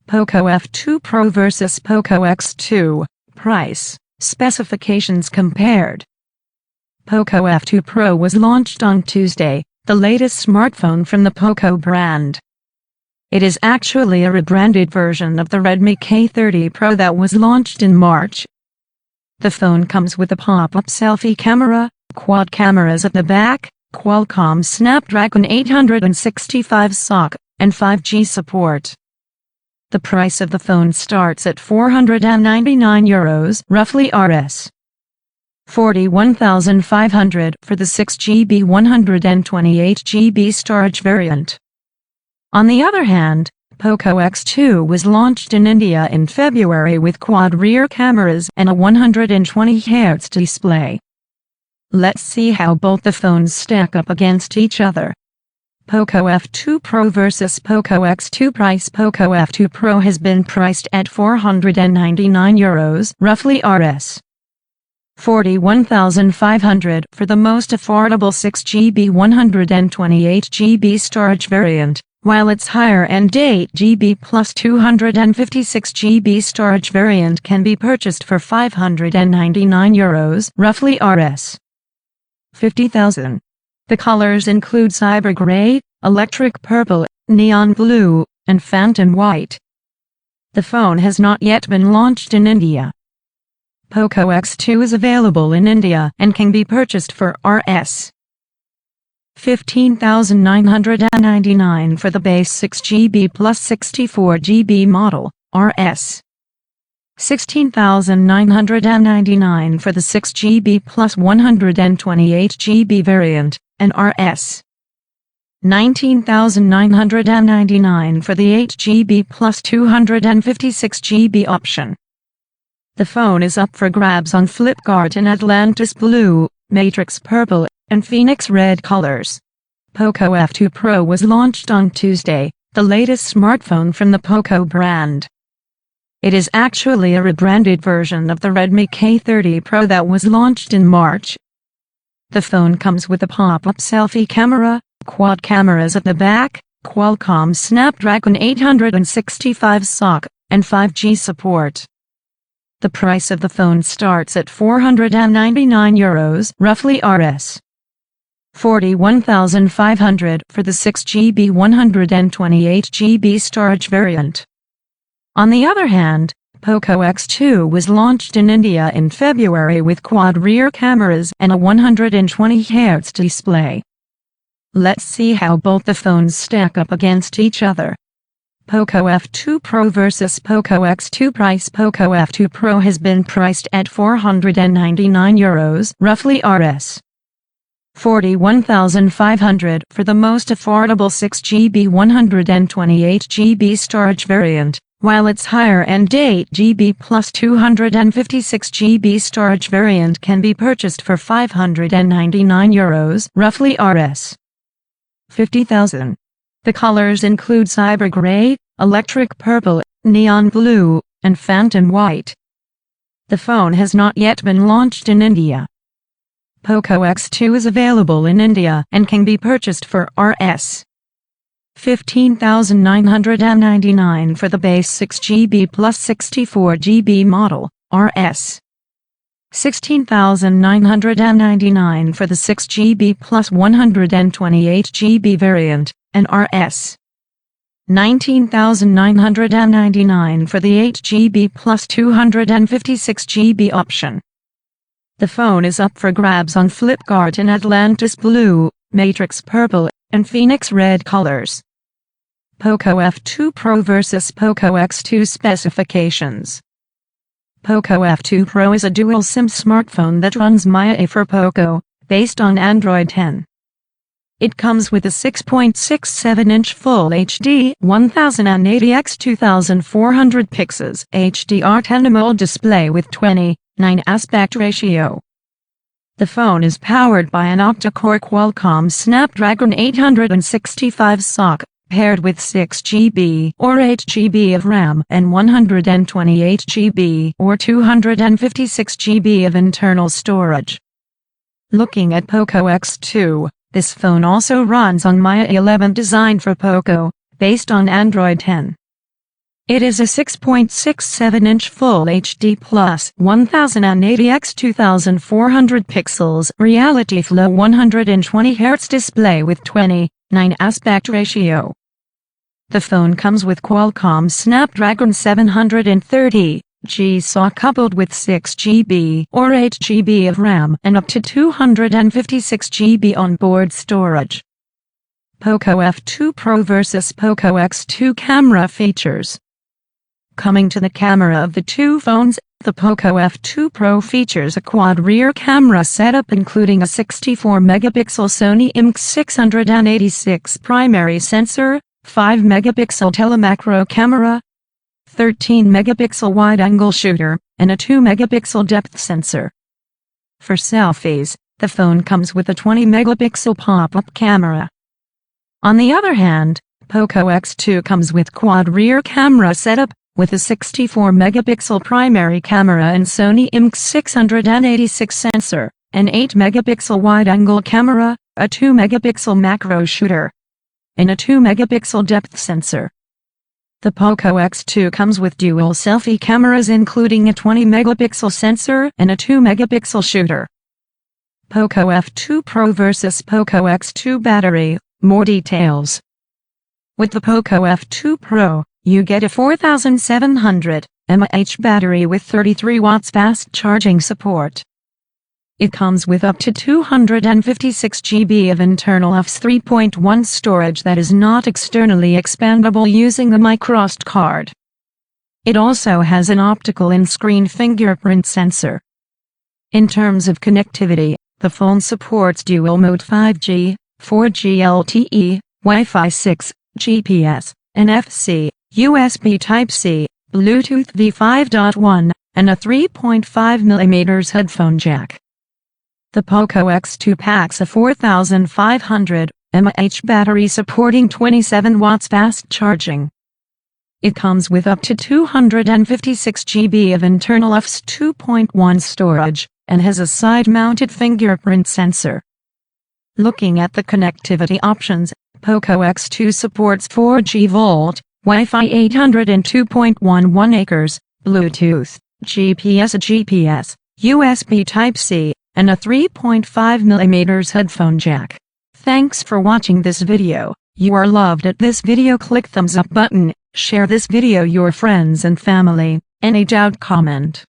Poco F2 Pro vs Poco X2, price, specifications compared. Poco F2 Pro was launched on Tuesday, the latest smartphone from the Poco brand. It is actually a rebranded version of the Redmi K30 Pro that was launched in March. The phone comes with a pop-up selfie camera, quad cameras at the back, Qualcomm Snapdragon 865 SoC, and 5G support. The price of the phone starts at €499, roughly Rs. 41,500 for the 6GB 128GB storage variant. On the other hand, Poco X2 was launched in India in February with quad rear cameras and a 120Hz display. Let's see how both the phones stack up against each other. Poco F2 Pro vs Poco X2 price. Poco F2 Pro has been priced at €499, roughly Rs. 41,500 for the most affordable 6GB 128GB storage variant, while its higher-end 8GB plus 256GB storage variant can be purchased for €599, roughly Rs. 50,000. The colors include cyber gray, electric purple, neon blue, and phantom white. The phone has not yet been launched in India. Poco X2 is available in India and can be purchased for Rs. 15,999 for the base 6GB plus 64GB model, Rs. 16,999 for the 6GB plus 128GB variant, and Rs. 19,999 for the 8GB plus 256GB option. The phone is up for grabs on Flipkart in Atlantis Blue, Matrix Purple, and Phoenix Red colors. Poco F2 Pro was launched on Tuesday, the latest smartphone from the Poco brand. It is actually a rebranded version of the Redmi K30 Pro that was launched in March. The phone comes with a pop-up selfie camera, quad cameras at the back, Qualcomm Snapdragon 865 SoC, and 5G support. The price of the phone starts at €499, roughly Rs. 41,500 for the 6GB 128GB storage variant. On the other hand, Poco X2 was launched in India in February with quad rear cameras and a 120Hz display. Let's see how both the phones stack up against each other. Poco F2 Pro vs Poco X2 price. Poco F2 Pro has been priced at €499, roughly Rs. 41,500 for the most affordable 6GB 128GB storage variant, while its higher-end 8GB plus 256GB storage variant can be purchased for €599, roughly Rs. 50,000. The colors include cyber gray, electric purple, neon blue, and phantom white. The phone has not yet been launched in India. Poco X2 is available in India and can be purchased for Rs. 15,999 for the base 6GB plus 64GB model, Rs. 16,999 for the 6GB plus 128GB variant, and Rs. 19,999 for the 8GB plus 256GB option. The phone is up for grabs on Flipkart in Atlantis Blue, Matrix Purple, and Phoenix Red colors. Poco F2 Pro vs Poco X2 specifications. Poco F2 Pro is a dual-SIM smartphone that runs MKNTECH for Poco, based on Android 10. It comes with a 6.67-inch Full HD 1080x2400 pixels HDR10 AMOLED display with 20:9 aspect ratio. The phone is powered by an octa-core Qualcomm Snapdragon 865 SoC, paired with 6GB or 8GB of RAM and 128GB or 256GB of internal storage. Looking at Poco X2, this phone also runs on MKNTECH 11 designed for Poco, based on Android 10. It is a 6.67-inch Full HD plus 1080 x 2400 pixels Reality Flow 120 Hz display with 20:9 aspect ratio. The phone comes with Qualcomm Snapdragon 730G SoC coupled with 6GB or 8GB of RAM and up to 256GB onboard storage. Poco F2 Pro vs Poco X2 camera features. Coming to the camera of the two phones, the Poco F2 Pro features a quad rear camera setup including a 64-megapixel Sony IMX686 primary sensor, 5-megapixel telemacro camera, 13-megapixel wide-angle shooter, and a 2-megapixel depth sensor. For selfies, the phone comes with a 20-megapixel pop-up camera. On the other hand, Poco X2 comes with quad rear camera setup, with a 64-megapixel primary camera and Sony IMX686 sensor, an 8-megapixel wide-angle camera, a 2-megapixel macro shooter, and a 2-megapixel depth sensor. The Poco X2 comes with dual selfie cameras including a 20-megapixel sensor and a 2-megapixel shooter. Poco F2 Pro vs Poco X2 battery, more details. With the Poco F2 Pro, you get a 4700 mAh battery with 33 watts fast charging support. It comes with up to 256GB of internal UFS 3.1 storage that is not externally expandable using the microSD card. It also has an optical in-screen fingerprint sensor. In terms of connectivity, the phone supports dual mode 5G, 4G LTE, Wi-Fi 6, GPS, NFC, USB Type-C, Bluetooth V5.1, and a 3.5mm headphone jack. The Poco X2 packs a 4500 mAh battery supporting 27 watts fast charging. It comes with up to 256GB of internal UFS 2.1 storage, and has a side-mounted fingerprint sensor. Looking at the connectivity options, Poco X2 supports 4G VoLTE, Wi-Fi 802.11 acres, Bluetooth, GPS, USB Type-C, and a 3.5mm headphone jack. Thanks for watching this video. You are loved at this video. Click thumbs up button, share this video your friends and family. Any doubt comment.